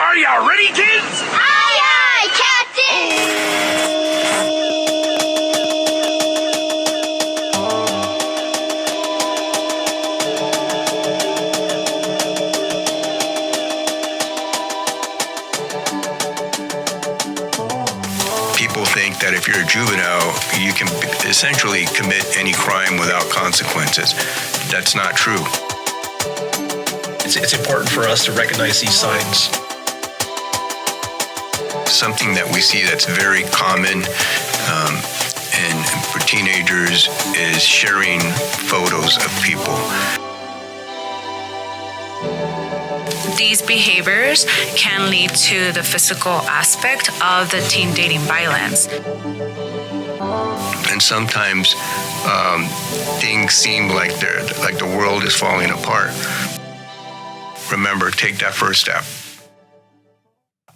Are you ready, kids? Aye, aye, Captain! People think that if you're a juvenile, you can essentially commit any crime without consequences. That's not true. It's important for us to recognize these signs. Something that we see that's very common and for teenagers is sharing photos of people. These behaviors can lead to the physical aspect of the teen dating violence. And sometimes things seem like the world is falling apart. Remember, take that first step.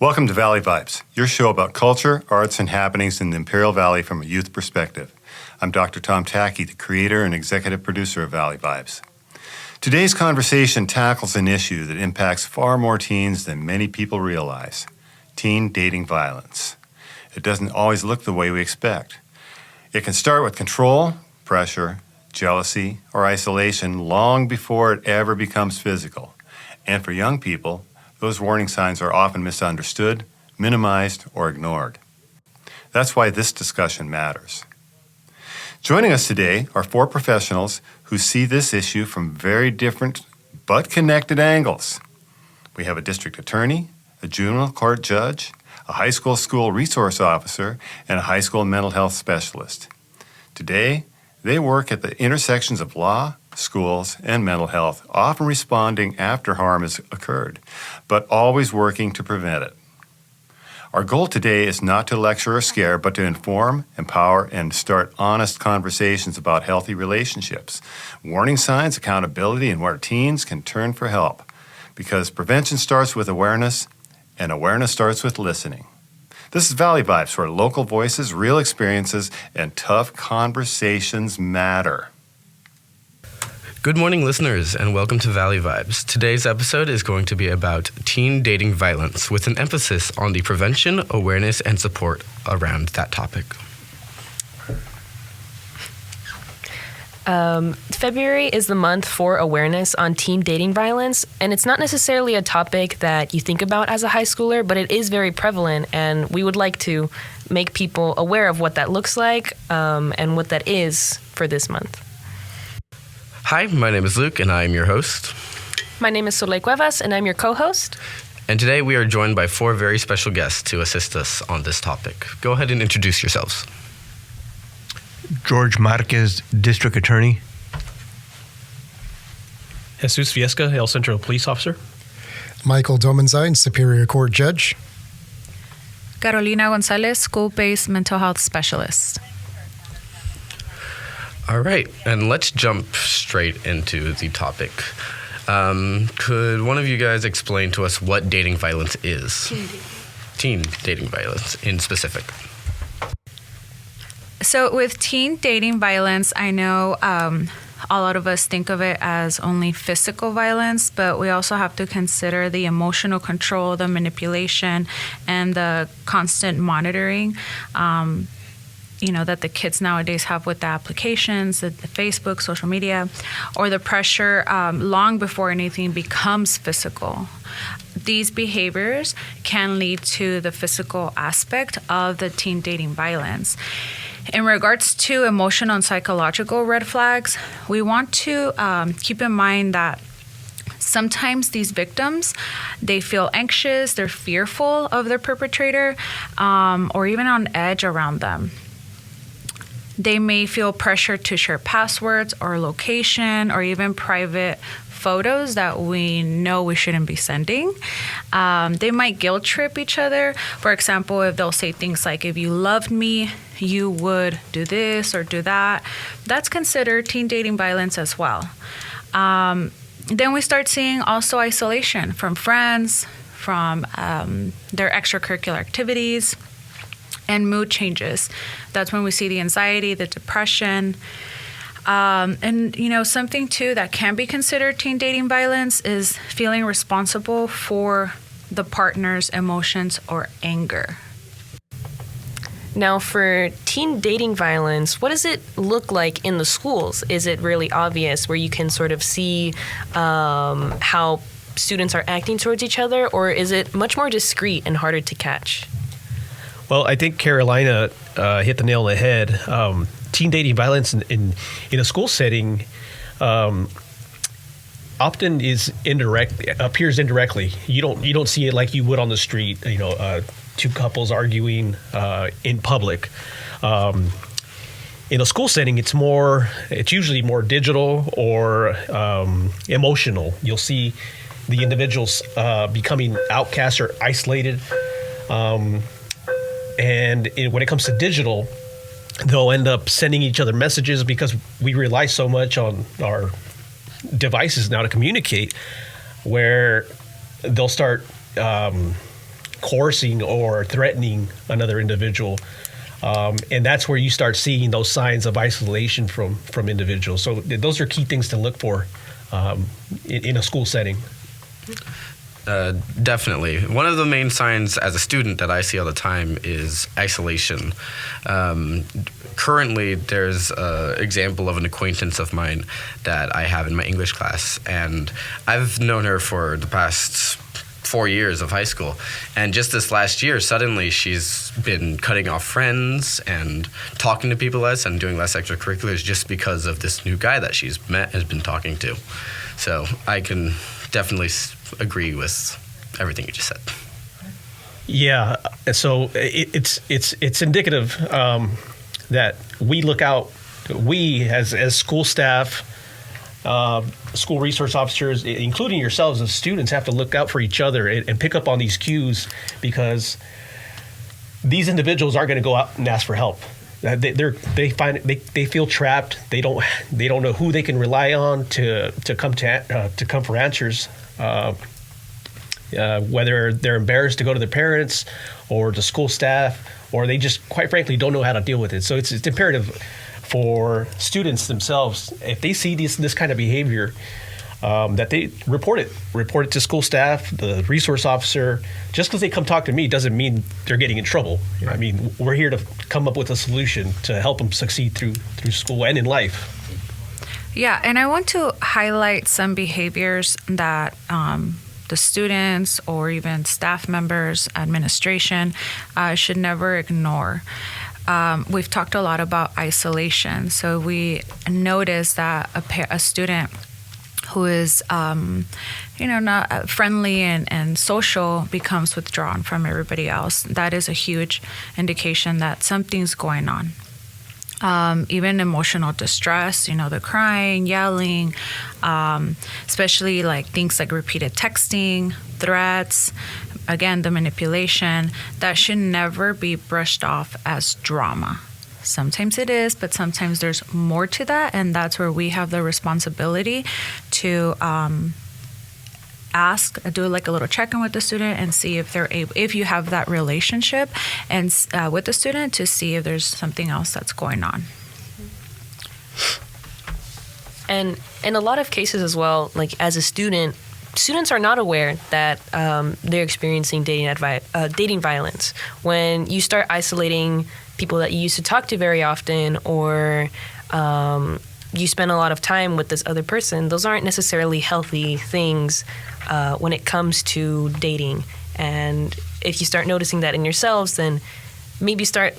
Welcome to Valley Vibes, your show about culture, arts, and happenings in the Imperial Valley from a youth perspective. I'm Dr. Tom Tackey, the creator and executive producer of Valley Vibes. Today's conversation tackles an issue that impacts far more teens than many people realize: teen dating violence. It doesn't always look the way we expect. It can start with control, pressure, jealousy, or isolation long before it ever becomes physical. And for young people, those warning signs are often misunderstood, minimized, or ignored. That's why this discussion matters. Joining us today are four professionals who see this issue from very different but connected angles. We have a district attorney, a juvenile court judge, a high school resource officer, and a high school mental health specialist. Today, they work at the intersections of law, schools, and mental health, often responding after harm has occurred, but always working to prevent it. Our goal today is not to lecture or scare, but to inform, empower, and start honest conversations about healthy relationships, warning signs, accountability, and where teens can turn for help. Because prevention starts with awareness, and awareness starts with listening. This is Valley Vibes, where local voices, real experiences, and tough conversations matter. Good morning, listeners, and welcome to Valley Vibes. Today's episode is going to be about teen dating violence, with an emphasis on the prevention, awareness, and support around that topic. February is the month for awareness on teen dating violence, and it's not necessarily a topic that you think about as a high schooler, but it is very prevalent, and we would like to make people aware of what that looks like and what that is for this month. Hi, my name is Luke, and I am your host. My name is Soleil Cuevas, and I'm your co-host. And today we are joined by four very special guests to assist us on this topic. Go ahead and introduce yourselves. George Marquez, District Attorney. Jesus Viesca, El Centro Police Officer. Michael Domenzine, Superior Court Judge. Carolina Gonzalez, School-Based Mental Health Specialist. All right, and let's jump straight into the topic. Could one of you guys explain to us what dating violence is? Teen dating violence in specific. So with teen dating violence, I know a lot of us think of it as only physical violence, but we also have to consider the emotional control, the manipulation, and the constant monitoring that the kids nowadays have with the applications, the Facebook, social media, or the pressure long before anything becomes physical. These behaviors can lead to the physical aspect of the teen dating violence. In regards to emotional and psychological red flags, we want to keep in mind that sometimes these victims, they feel anxious, they're fearful of their perpetrator, or even on edge around them. They may feel pressure to share passwords or location or even private photos that we know we shouldn't be sending. They might guilt trip each other. For example, if they'll say things like, if you loved me, you would do this or do that. That's considered teen dating violence as well. Then we start seeing also isolation from friends, from their extracurricular activities, and mood changes. That's when we see the anxiety, the depression. And, something too that can be considered teen dating violence is feeling responsible for the partner's emotions or anger. Now, for teen dating violence, what does it look like in the schools? Is it really obvious where you can sort of see how students are acting towards each other, or is it much more discreet and harder to catch? Well, I think Carolina hit the nail on the head. Teen dating violence in a school setting often appears indirectly. You don't see it like you would on the street. Two couples arguing in public. In a school setting, it's usually more digital or emotional. You'll see the individuals becoming outcasts or isolated. And when it comes to digital, they'll end up sending each other messages because we rely so much on our devices now to communicate, where they'll start coercing or threatening another individual. And that's where you start seeing those signs of isolation from individuals. So those are key things to look for in a school setting. Definitely. One of the main signs as a student that I see all the time is isolation. Currently, there's an example of an acquaintance of mine that I have in my English class, and I've known her for the past 4 years of high school. And just this last year, suddenly she's been cutting off friends and talking to people less and doing less extracurriculars just because of this new guy that she's met and has been talking to. So I can definitely agree with everything you just said. Yeah, so it's indicative that we look out. We as school staff, school resource officers, including yourselves as students, have to look out for each other and pick up on these cues, because these individuals aren't going to go out and ask for help. They feel trapped. They don't know who they can rely on to come for answers. Whether they're embarrassed to go to their parents or the school staff, or they just, quite frankly, don't know how to deal with it. So it's imperative for students themselves, if they see this kind of behavior, that they report it to school staff, the resource officer. Just because they come talk to me doesn't mean they're getting in trouble. I mean, we're here to come up with a solution to help them succeed through school and in life. Yeah, and I want to highlight some behaviors that the students or even staff members, administration should never ignore. We've talked a lot about isolation. So we notice that a student who is, not friendly and social becomes withdrawn from everybody else. That is a huge indication that something's going on. Even emotional distress, the crying, yelling, especially like things like repeated texting, threats, again, the manipulation, that should never be brushed off as drama. Sometimes it is, but sometimes there's more to that, and that's where we have the responsibility to do like a little check-in with the student and see if they're able, if you have that relationship and with the student, to see if there's something else that's going on. And in a lot of cases as well, like as a student, students are not aware that they're experiencing dating violence. When you start isolating people that you used to talk to very often, or you spend a lot of time with this other person, those aren't necessarily healthy things when it comes to dating. And if you start noticing that in yourselves, then maybe start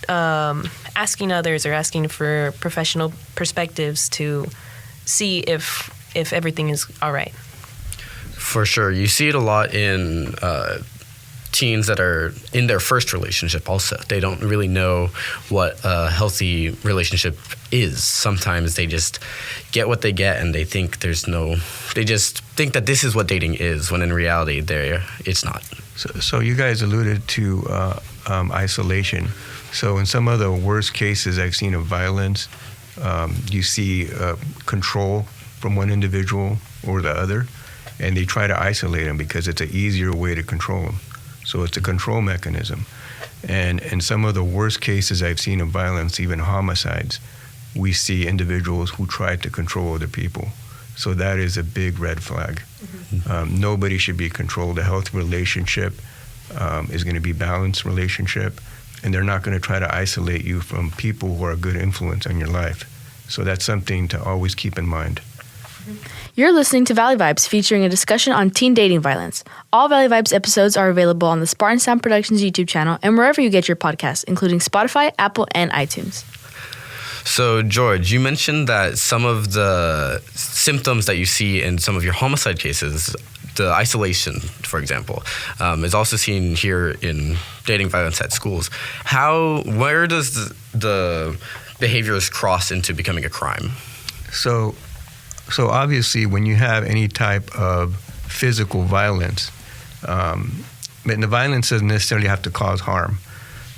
asking others or asking for professional perspectives to see if everything is all right. For sure. You see it a lot in teens that are in their first relationship also. They don't really know what a healthy relationship is. Sometimes they just get what they get and they think they just think that this is what dating is, when in reality it's not. So you guys alluded to isolation. So in some of the worst cases I've seen of violence, you see control from one individual or the other, and they try to isolate them because it's an easier way to control them. So it's a control mechanism. And in some of the worst cases I've seen of violence, even homicides, we see individuals who try to control other people. So that is a big red flag. Nobody should be controlled. A healthy relationship is going to be a balanced relationship, and they're not going to try to isolate you from people who are a good influence on your life. So that's something to always keep in mind. You're listening to Valley Vibes, featuring a discussion on teen dating violence. All Valley Vibes episodes are available on the Spartan Sound Productions YouTube channel and wherever you get your podcasts, including Spotify, Apple, and iTunes. So, George, you mentioned that some of the symptoms that you see in some of your homicide cases, the isolation, for example, is also seen here in dating violence at schools. Where does the behaviors cross into becoming a crime? So obviously, when you have any type of physical violence, and the violence doesn't necessarily have to cause harm.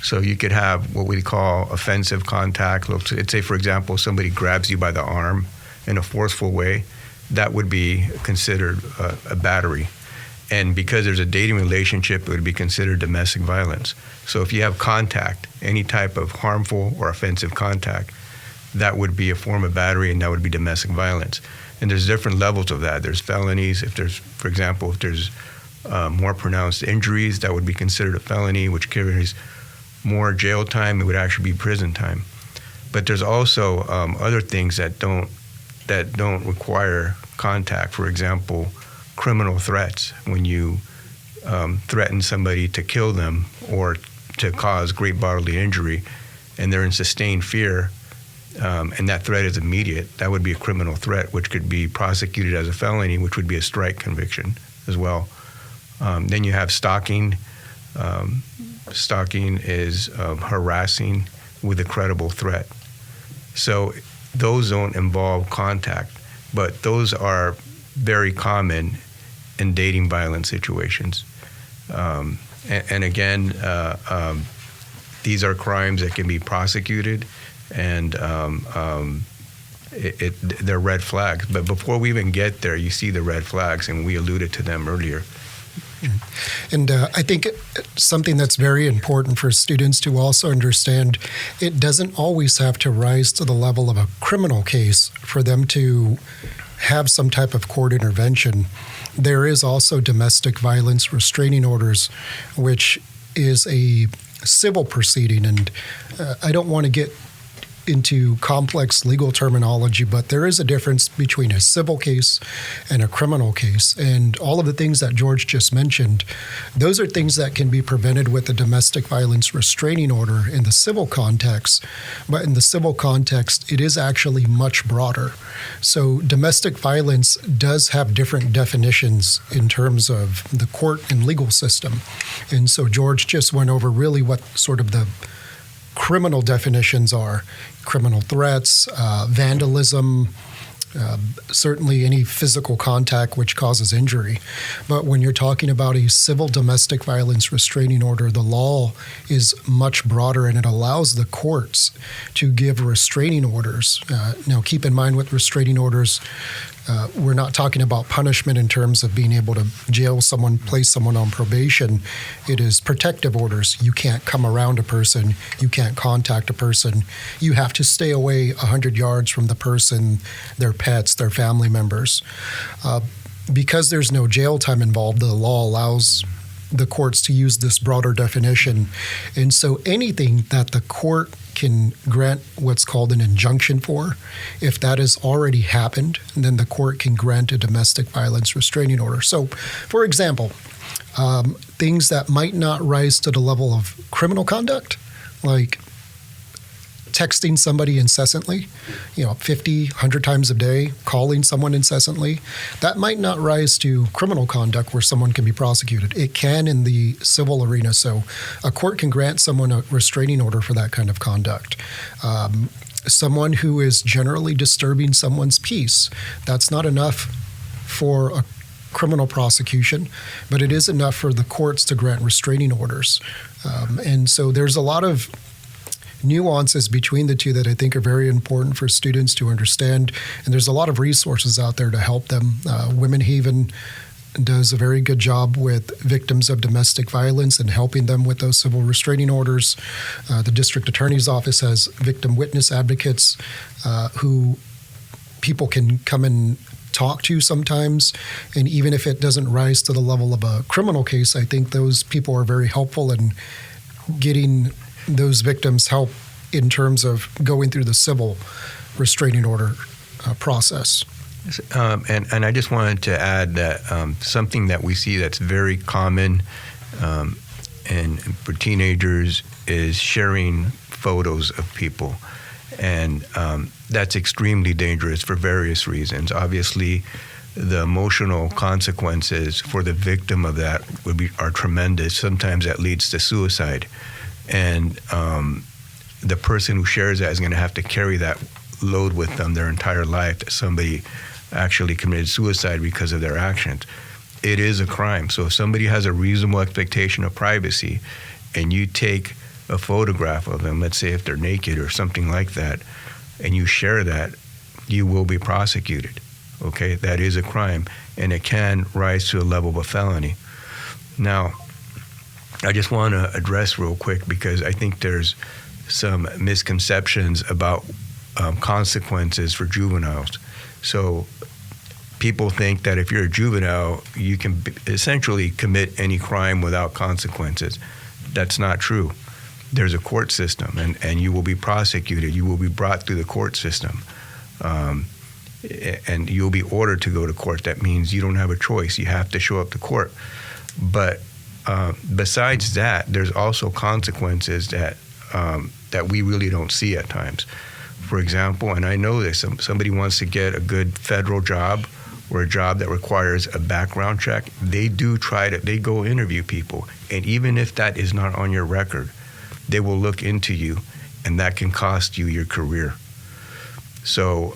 So you could have what we call offensive contact. Let's say, for example, somebody grabs you by the arm in a forceful way. That would be considered a battery. And because there's a dating relationship, it would be considered domestic violence. So if you have contact, any type of harmful or offensive contact, that would be a form of battery, and that would be domestic violence. And there's different levels of that. There's felonies. If there's, for example, if there's more pronounced injuries, that would be considered a felony, which carries more jail time. It would actually be prison time. But there's also other things that don't require contact. For example, criminal threats. When you threaten somebody to kill them or to cause great bodily injury, and they're in sustained fear, and that threat is immediate, that would be a criminal threat, which could be prosecuted as a felony, which would be a strike conviction as well. Then you have stalking. Stalking is harassing with a credible threat. So those don't involve contact, but those are very common in dating violence situations. And again, these are crimes that can be prosecuted, and they're red flags. But before we even get there, you see the red flags, and we alluded to them earlier. And I think something that's very important for students to also understand, it doesn't always have to rise to the level of a criminal case for them to have some type of court intervention. There is also domestic violence restraining orders, which is a civil proceeding. And I don't want to get into complex legal terminology, but there is a difference between a civil case and a criminal case. And all of the things that George just mentioned, those are things that can be prevented with a domestic violence restraining order in the civil context. But in the civil context, it is actually much broader. So domestic violence does have different definitions in terms of the court and legal system. And so George just went over really what sort of the criminal definitions are: criminal threats, vandalism, certainly any physical contact which causes injury. But when you're talking about a civil domestic violence restraining order, the law is much broader, and it allows the courts to give restraining orders. Now, keep in mind with restraining orders, we're not talking about punishment in terms of being able to jail someone, place someone on probation. It is protective orders. You can't come around a person. You can't contact a person. You have to stay away 100 yards from the person, their pets, their family members. Because there's no jail time involved, the law allows the courts to use this broader definition. And so anything that the court can grant what's called an injunction for, if that has already happened, then the court can grant a domestic violence restraining order. So, for example, things that might not rise to the level of criminal conduct, like texting somebody incessantly, 50, 100 times a day, calling someone incessantly, that might not rise to criminal conduct where someone can be prosecuted. It can in the civil arena. So a court can grant someone a restraining order for that kind of conduct. Someone who is generally disturbing someone's peace, that's not enough for a criminal prosecution, but it is enough for the courts to grant restraining orders. And so there's a lot of nuances between the two that I think are very important for students to understand. And there's a lot of resources out there to help them. Women Haven does a very good job with victims of domestic violence and helping them with those civil restraining orders. The district attorney's office has victim witness advocates who people can come and talk to sometimes. And even if it doesn't rise to the level of a criminal case, I think those people are very helpful in getting those victims help in terms of going through the civil restraining order process. And I just wanted to add that something that we see that's very common and for teenagers is sharing photos of people. And that's extremely dangerous for various reasons. Obviously, the emotional consequences for the victim of that are tremendous. Sometimes that leads to suicide. And the person who shares that is going to have to carry that load with them their entire life, that somebody actually committed suicide because of their actions. It is a crime. So if somebody has a reasonable expectation of privacy and you take a photograph of them, let's say if they're naked or something like that, and you share that, you will be prosecuted. Okay, that is a crime, and it can rise to a level of a felony. Now, I just want to address real quick, because I think there's some misconceptions about consequences for juveniles. So people think that if you're a juvenile, you can essentially commit any crime without consequences. That's not true. There's a court system, and you will be prosecuted. You will be brought through the court system. And you'll be ordered to go to court. That means you don't have a choice. You have to show up to court. But besides that, there's also consequences that we really don't see at times. For example, and I know this, somebody wants to get a good federal job or a job that requires a background check, they go interview people. And even if that is not on your record, they will look into you, and that can cost you your career. So,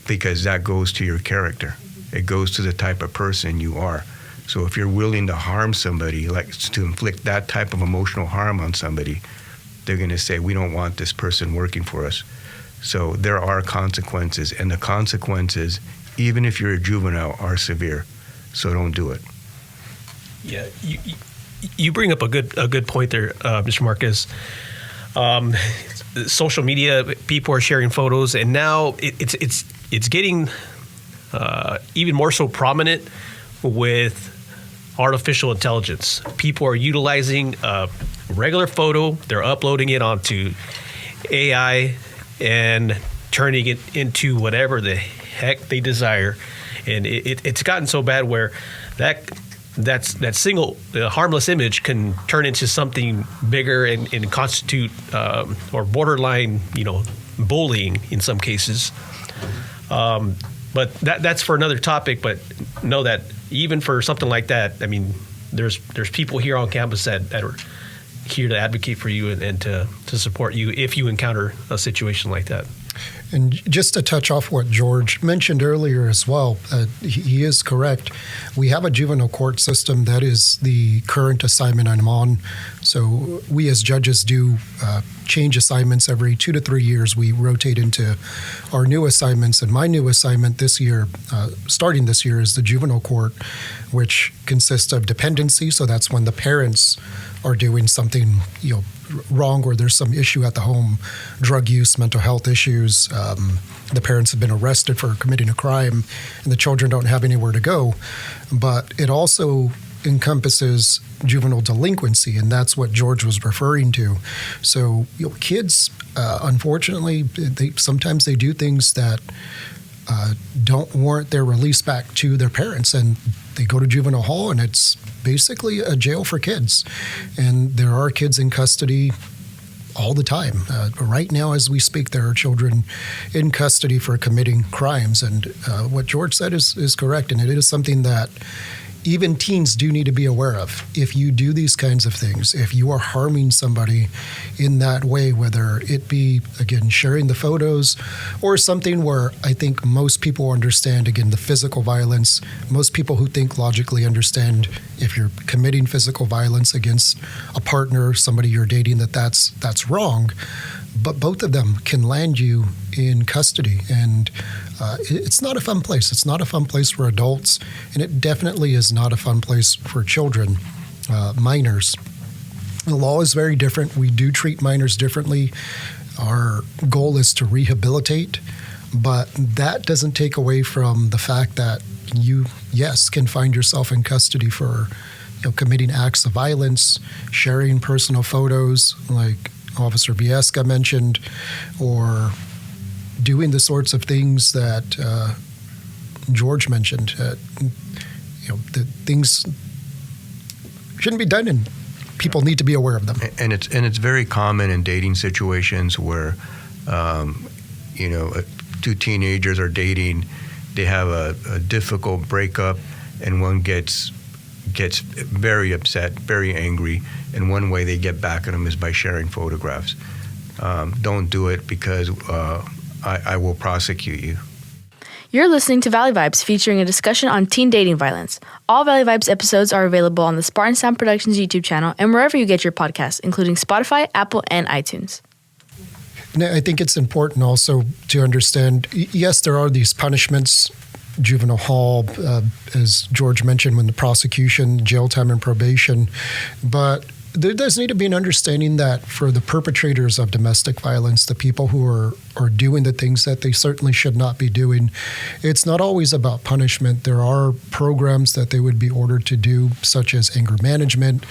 because that goes to your character. It goes to the type of person you are. So if you're willing to harm somebody, like to inflict that type of emotional harm on somebody, they're going to say, we don't want this person working for us. So there are consequences, and the consequences, even if you're a juvenile, are severe. So don't do it. Yeah, you bring up a good point there, Mr. Marquez. Social media, people are sharing photos, and now it's getting even more so prominent with artificial intelligence. People are utilizing a regular photo, they're uploading it onto AI and turning it into whatever the heck they desire. And it's gotten so bad where that single harmless image can turn into something bigger and constitute or borderline, bullying in some cases. But that's for another topic. But know that even for something like that, I mean, there's people here on campus that are here to advocate for you and to support you if you encounter a situation like that. And just to touch off what George mentioned earlier as well, he is correct. We have a juvenile court system. That is the current assignment I'm on. So we as judges do change assignments every 2 to 3 years. We rotate into our new assignments. And my new assignment this year, starting this year, is the juvenile court, which consists of dependency. So that's when the parents are doing something, wrong, or there's some issue at the home, drug use, mental health issues. The parents have been arrested for committing a crime, and the children don't have anywhere to go. But it also encompasses juvenile delinquency, and that's what George was referring to. So kids, unfortunately, sometimes they do things that don't warrant their release back to their parents, and they go to juvenile hall, and it's basically a jail for kids. And there are kids in custody all the time. Right now, as we speak, there are children in custody for committing crimes. And what George said is correct, and it is something that even teens do need to be aware of. If you do these kinds of things, if you are harming somebody in that way, whether it be, again, sharing the photos or something where I think most people understand, again, the physical violence, most people who think logically understand if you're committing physical violence against a partner, somebody you're dating, that's wrong. But both of them can land you in custody, and it's not a fun place. It's not a fun place for adults, and it definitely is not a fun place for children, minors. The law is very different. We do treat minors differently. Our goal is to rehabilitate But that doesn't take away from the fact that you, yes, can find yourself in custody for committing acts of violence, sharing personal photos like Officer Viesca mentioned, or doing the sorts of things that George mentioned. The things shouldn't be done, and people need to be aware of them. And it's very common in dating situations where, two teenagers are dating, they have a difficult breakup, and one gets very upset, very angry, and one way they get back at them is by sharing photographs. Don't do it, because I will prosecute you. You're listening to Valley Vibes, featuring a discussion on teen dating violence. All Valley Vibes episodes are available on the Spartan Sound Productions YouTube channel and wherever you get your podcasts, including Spotify, Apple, and iTunes. And I think it's important also to understand, yes, there are these punishments, juvenile hall, as George mentioned, when the prosecution, jail time and probation, but there does need to be an understanding that for the perpetrators of domestic violence, the people who are doing the things that they certainly should not be doing, it's not always about punishment. There are programs that they would be ordered to do, such as anger management.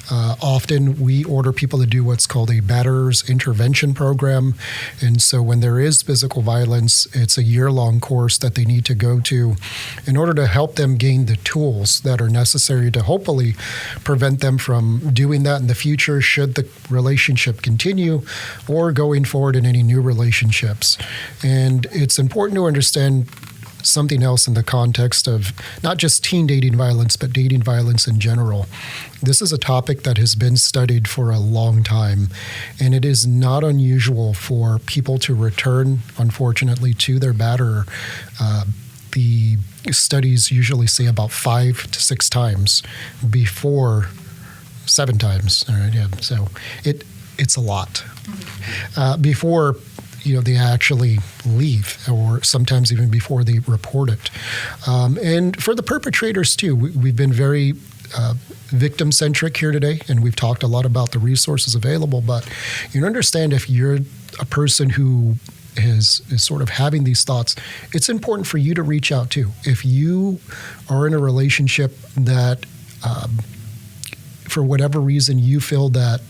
Often we order people to do what's called a batterer's intervention program. And so when there is physical violence, it's a year-long course that they need to go to in order to help them gain the tools that are necessary to hopefully prevent them from doing that in the future, should the relationship continue, or going forward in any new relationships. And it's important to understand something else in the context of not just teen dating violence, but dating violence in general. This is a topic that has been studied for a long time, and it is not unusual for people to return, unfortunately, to their batterer. The studies usually say about 5 to 6 times before 7 times. All right, yeah. So it's a lot before they actually leave, or sometimes even before they report it. And for the perpetrators too, we've been very victim-centric here today, and we've talked a lot about the resources available. But you understand, if you're a person who is sort of having these thoughts, it's important for you to reach out too. If you are in a relationship that for whatever reason you feel that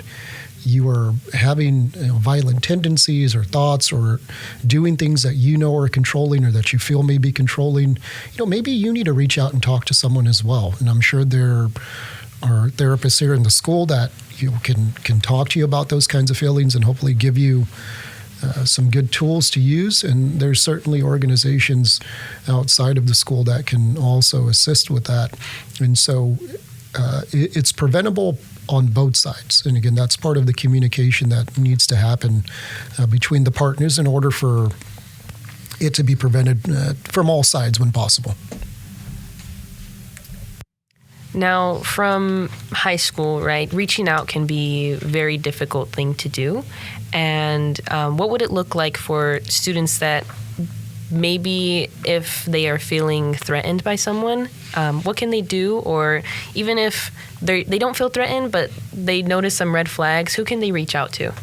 you are having violent tendencies or thoughts, or doing things that are controlling, or that you feel may be controlling, maybe you need to reach out and talk to someone as well. And I'm sure there are therapists here in the school that can talk to you about those kinds of feelings and hopefully give you some good tools to use. And there's certainly organizations outside of the school that can also assist with that. And so it's preventable on both sides. And again, that's part of the communication that needs to happen between the partners in order for it to be prevented from all sides when possible. Now, from high school, right, reaching out can be a very difficult thing to do. And what would it look like for students that maybe, if they are feeling threatened by someone, what can they do? Or even if they don't feel threatened, but they notice some red flags, who can they reach out to?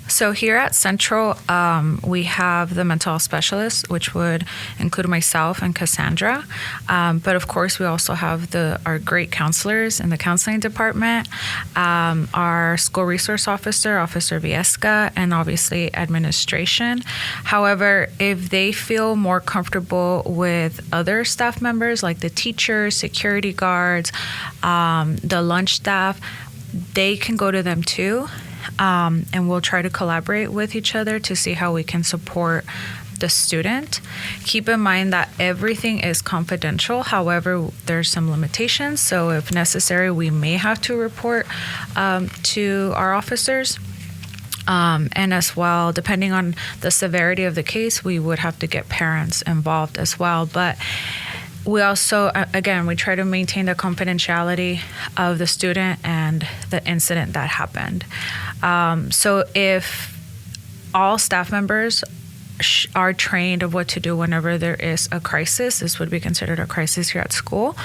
So here at Central, we have the mental health specialist, which would include myself and Cassandra. But of course, we also have our great counselors in the counseling department, our school resource officer, Officer Viesca, and obviously administration. However, if they feel more comfortable with other staff members, like the teachers, security guards, the lunch staff, they can go to them too. And we'll try to collaborate with each other to see how we can support the student. Keep in mind that everything is confidential. However, there's some limitations. So if necessary, we may have to report to our officers. And as well, depending on the severity of the case, we would have to get parents involved as well. But we also, again, we try to maintain the confidentiality of the student and the incident that happened. So if all staff members are trained of what to do whenever there is a crisis, this would be considered a crisis here at school.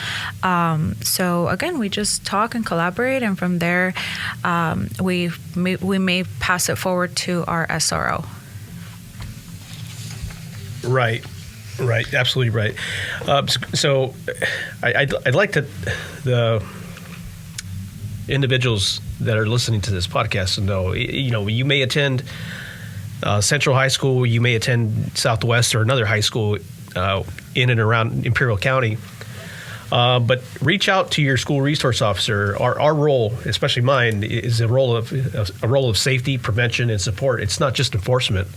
So again, we just talk and collaborate, and from there, we may pass it forward to our SRO. Right, absolutely right. So I'd like to the individuals that are listening to this podcast to know, you may attend Central High School, you may attend Southwest or another high school in and around Imperial County, but reach out to your school resource officer. Our role, especially mine, is a role of safety, prevention, and support. It's not just enforcement.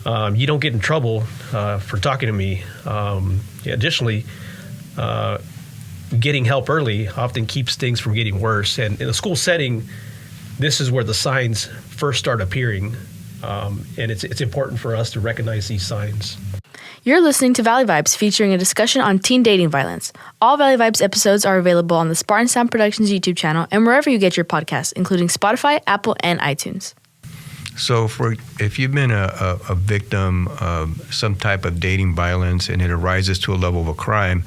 You don't get in trouble for talking to me. Additionally, getting help early often keeps things from getting worse. And in a school setting, this is where the signs first start appearing. And it's important for us to recognize these signs. You're listening to Valley Vibes, featuring a discussion on teen dating violence. All Valley Vibes episodes are available on the Spartan Sound Productions YouTube channel and wherever you get your podcasts, including Spotify, Apple, and iTunes. So if you've been a victim of some type of dating violence and it arises to a level of a crime,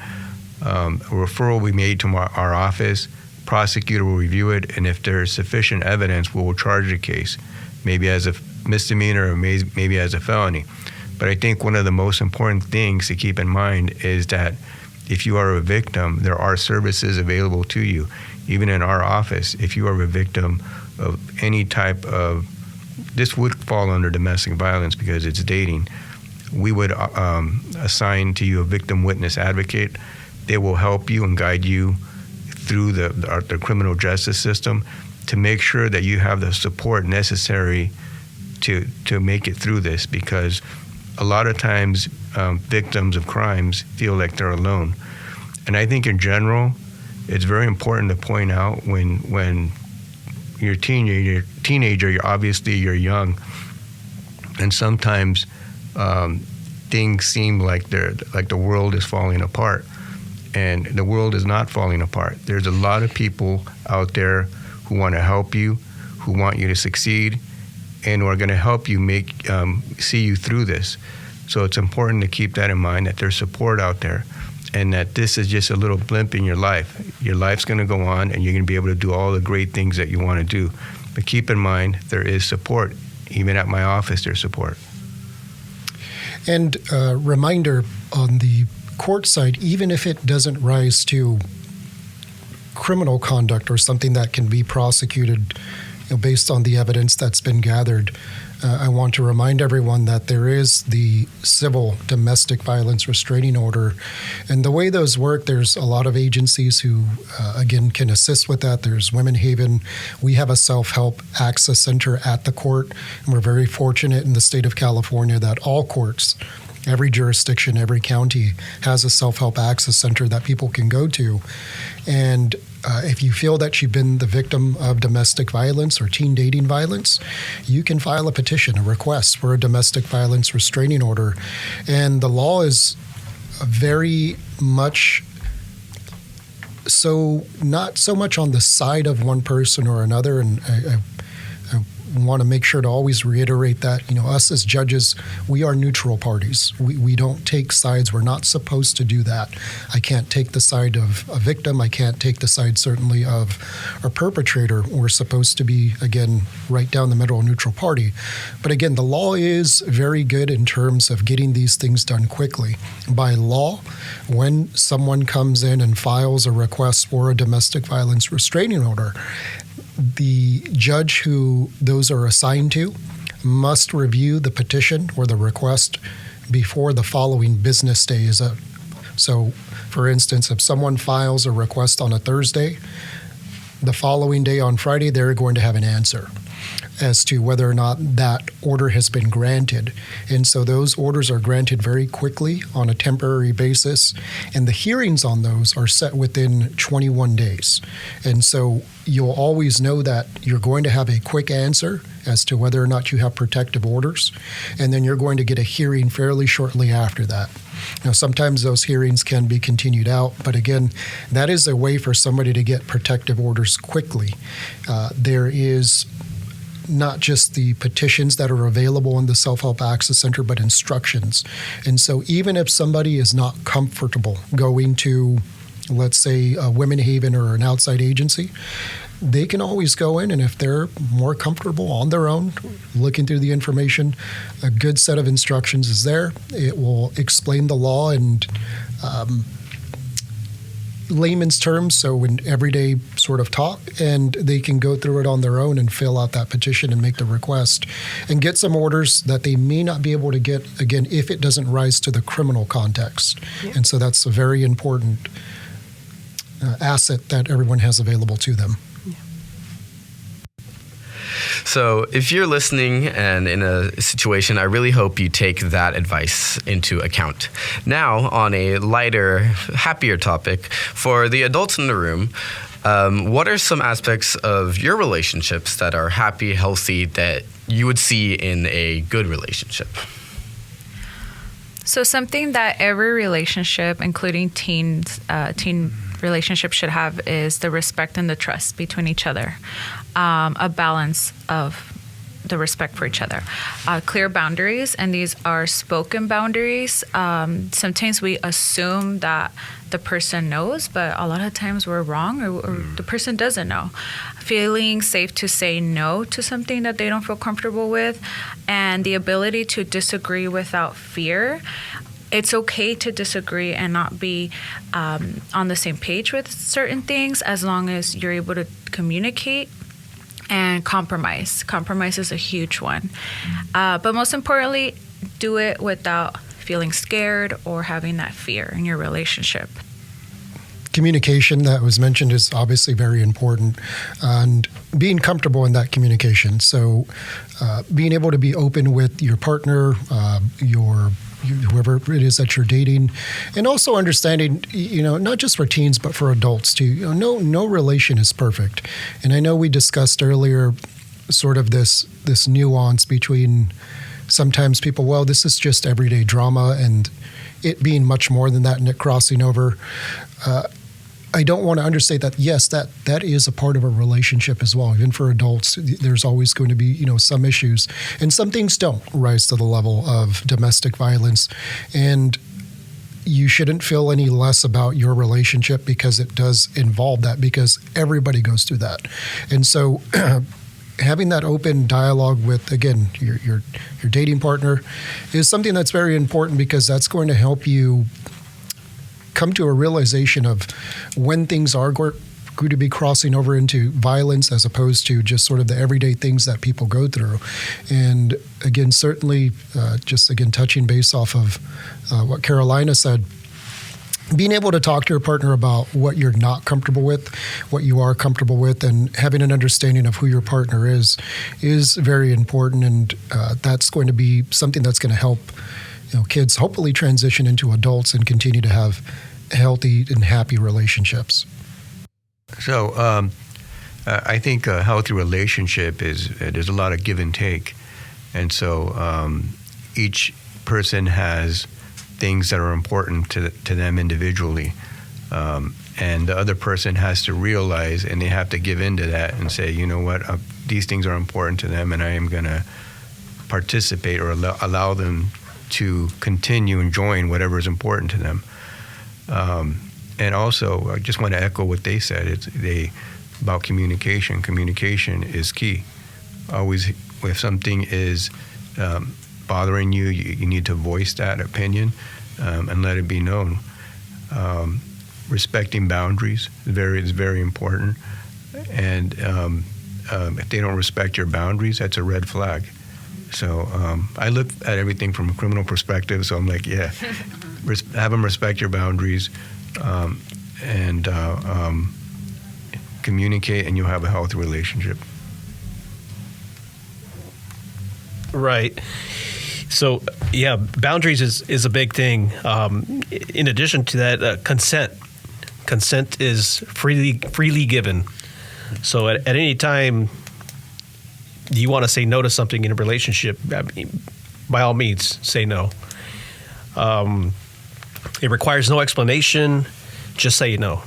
a referral will be made to our office, prosecutor will review it, and if there's sufficient evidence, we will charge the case, maybe as a misdemeanor or maybe as a felony. But I think one of the most important things to keep in mind is that if you are a victim, there are services available to you. Even in our office, if you are a victim of any type of, this would fall under domestic violence because it's dating, we would assign to you a victim witness advocate. They will help you and guide you through the criminal justice system to make sure that you have the support necessary to make it through this, because a lot of times victims of crimes feel like they're alone. And I think in general, it's very important to point out when you're a teenager, you're young, and sometimes things seem like the world is falling apart, and the world is not falling apart. There's a lot of people out there who want to help you, who want you to succeed, and who are going to help you see you through this. So it's important to keep that in mind, that there's support out there, and that this is just a little blimp in your life. Your life's going to go on, and you're going to be able to do all the great things that you want to do. But keep in mind, there is support. Even at my office, there's support. And a reminder on the court side, even if it doesn't rise to criminal conduct or something that can be prosecuted based on the evidence that's been gathered, I want to remind everyone that there is the civil domestic violence restraining order. And the way those work, there's a lot of agencies who, again, can assist with that. There's Women Haven. We have a self-help access center at the court. And we're very fortunate in the state of California that all courts, every jurisdiction, every county has a self-help access center that people can go to. And if you feel that you've been the victim of domestic violence or teen dating violence, you can file a petition, a request for a domestic violence restraining order. And the law is very much so, not so much on the side of one person or another. And I want to make sure to always reiterate that, us as judges, we are neutral parties. We don't take sides. We're not supposed to do that. I can't take the side of a victim. I can't take the side, certainly, of a perpetrator. We're supposed to be, again, right down the middle, a neutral party. But again, the law is very good in terms of getting these things done quickly. By law, when someone comes in and files a request for a domestic violence restraining order, the judge who those are assigned to must review the petition or the request before the following business day is up. So, for instance, if someone files a request on a Thursday, the following day on Friday, they're going to have an answer as to whether or not that order has been granted. And so those orders are granted very quickly on a temporary basis, and the hearings on those are set within 21 days. And so you'll always know that you're going to have a quick answer as to whether or not you have protective orders, and then you're going to get a hearing fairly shortly after that. Now, sometimes those hearings can be continued out, but again, that is a way for somebody to get protective orders quickly. There is not just the petitions that are available in the Self-Help Access Center, but instructions. And so even if somebody is not comfortable going to, let's say, a Women Haven or an outside agency, they can always go in, and if they're more comfortable on their own, looking through the information, a good set of instructions is there. It will explain the law and layman's terms, so in everyday sort of talk, and they can go through it on their own and fill out that petition and make the request and get some orders that they may not be able to get, again, if it doesn't rise to the criminal context. Yeah. And so that's a very important asset that everyone has available to them. So if you're listening and in a situation, I really hope you take that advice into account. Now, on a lighter, happier topic, for the adults in the room, what are some aspects of your relationships that are happy, healthy, that you would see in a good relationship? So something that every relationship, including teen relationship, should have is the respect and the trust between each other. A balance of the respect for each other. Clear boundaries, and these are spoken boundaries. Sometimes we assume that the person knows, but a lot of times we're wrong, or the person doesn't know. Feeling safe to say no to something that they don't feel comfortable with, and the ability to disagree without fear. It's okay to disagree and not be on the same page with certain things, as long as you're able to communicate and compromise. Compromise is a huge one. But most importantly, do it without feeling scared or having that fear in your relationship. Communication that was mentioned is obviously very important, and being comfortable in that communication. So being able to be open with your partner, whoever it is that you're dating, and also understanding, not just for teens, but for adults too. No relation is perfect. And I know we discussed earlier sort of this nuance between sometimes people, well, this is just everyday drama, and it being much more than that and it crossing over. I don't want to understate that. Yes, that is a part of a relationship as well. Even for adults, there's always going to be, some issues. And some things don't rise to the level of domestic violence. And you shouldn't feel any less about your relationship because it does involve that, because everybody goes through that. And so having that open dialogue with, again, your dating partner is something that's very important, because that's going to help you come to a realization of when things are going to be crossing over into violence, as opposed to just sort of the everyday things that people go through. And again, certainly, touching base off of what Carolina said, being able to talk to your partner about what you're not comfortable with, what you are comfortable with, and having an understanding of who your partner is very important. And that's going to be something that's going to help kids hopefully transition into adults and continue to have healthy and happy relationships. So I think a healthy relationship there's a lot of give and take. And so each person has things that are important to them individually. And the other person has to realize, and they have to give into that and say, you know what, these things are important to them, and I am going to participate or allow them to continue enjoying whatever is important to them. And also, I just want to echo what they said. About communication. Communication is key. Always, if something is bothering you, you need to voice that opinion and let it be known. Respecting boundaries is very important. And if they don't respect your boundaries, that's a red flag. So I look at everything from a criminal perspective. So I'm like, yeah, have them respect your boundaries and communicate, and you'll have a healthy relationship. Right. So, yeah, boundaries is a big thing. In addition to that, consent. Consent is freely given. So at any time you want to say no to something in a relationship, by all means, say no. It requires no explanation. Just say no.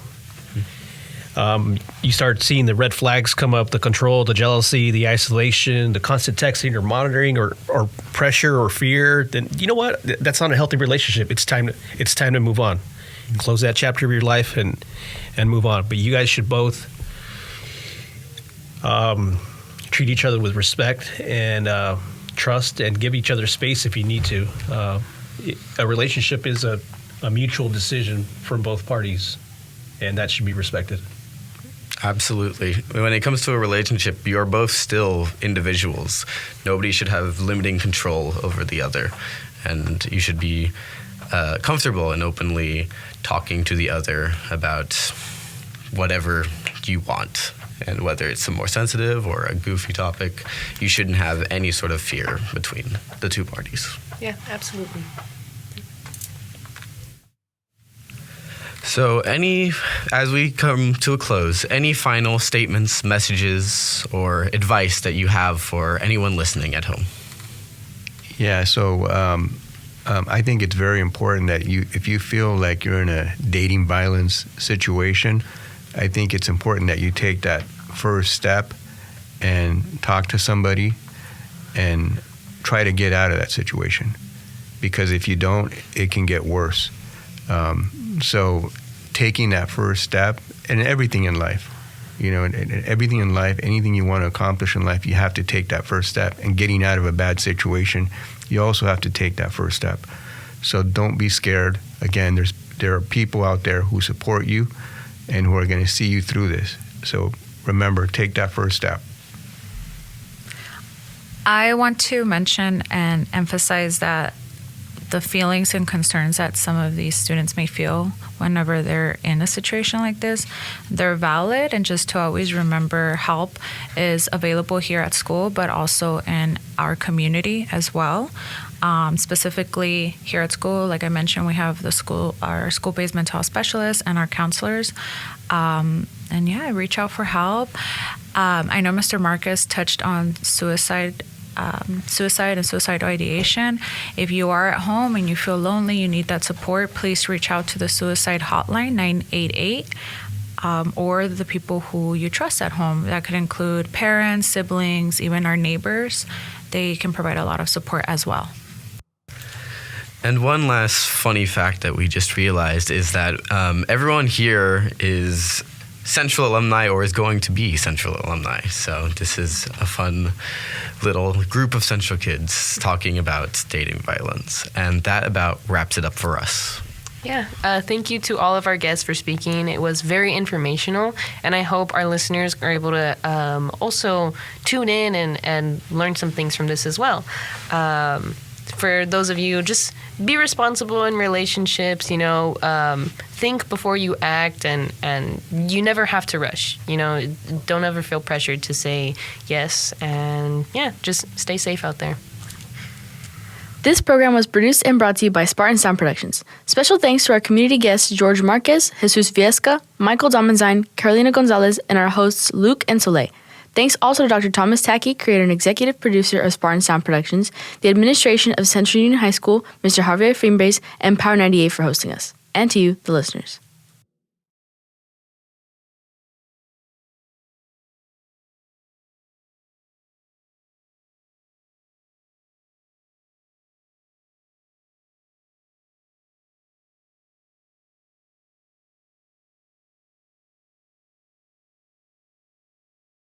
You start seeing the red flags come up: the control, the jealousy, the isolation, the constant texting or monitoring, or pressure or fear. Then you know what? That's not a healthy relationship. It's time to move on. Close that chapter of your life and move on. But you guys should both treat each other with respect and trust, and give each other space if you need to. A relationship is a mutual decision from both parties, and that should be respected. Absolutely. When it comes to a relationship, you're both still individuals. Nobody should have limiting control over the other, and you should be comfortable in openly talking to the other about whatever you want. And whether it's a more sensitive or a goofy topic, you shouldn't have any sort of fear between the two parties. Yeah, absolutely. So as we come to a close, any final statements, messages, or advice that you have for anyone listening at home? Yeah, so I think it's very important that if you feel like you're in a dating violence situation, I think it's important that you take that first step and talk to somebody and try to get out of that situation. Because if you don't, it can get worse. So taking that first step, and everything in life, everything in life, anything you want to accomplish in life, you have to take that first step. And getting out of a bad situation, you also have to take that first step. So don't be scared. Again, there are people out there who support you and who are going to see you through this. So remember, take that first step. I want to mention and emphasize that the feelings and concerns that some of these students may feel whenever they're in a situation like this, they're valid, and just to always remember help is available here at school, but also in our community as well. Specifically here at school, like I mentioned, we have our school-based mental health specialists and our counselors. Reach out for help. I know Mr. Marcus touched on suicide and suicidal ideation. If you are at home and you feel lonely, you need that support, please reach out to the suicide hotline 988 or the people who you trust at home. That could include parents, siblings, even our neighbors. They can provide a lot of support as well. And one last funny fact that we just realized is that everyone here is Central alumni or is going to be Central alumni. So this is a fun little group of Central kids talking about dating violence. And that about wraps it up for us. Yeah, thank you to all of our guests for speaking. It was very informational, and I hope our listeners are able to also tune in and learn some things from this as well. For those of you, just be responsible in relationships, think before you act, and you never have to rush. Don't ever feel pressured to say yes, and just stay safe out there. This program was produced and brought to you by Spartan Sound Productions. Special thanks to our community guests George Marquez, Jesus Viesca, Michael Domenzine, Carolina Gonzalez, and our hosts Luke and Soleil. Thanks also to Dr. Thomas Tackey, creator and executive producer of Spartan Sound Productions, the administration of Central Union High School, Mr. Javier Fimbres, and Power 98 for hosting us, and to you, the listeners.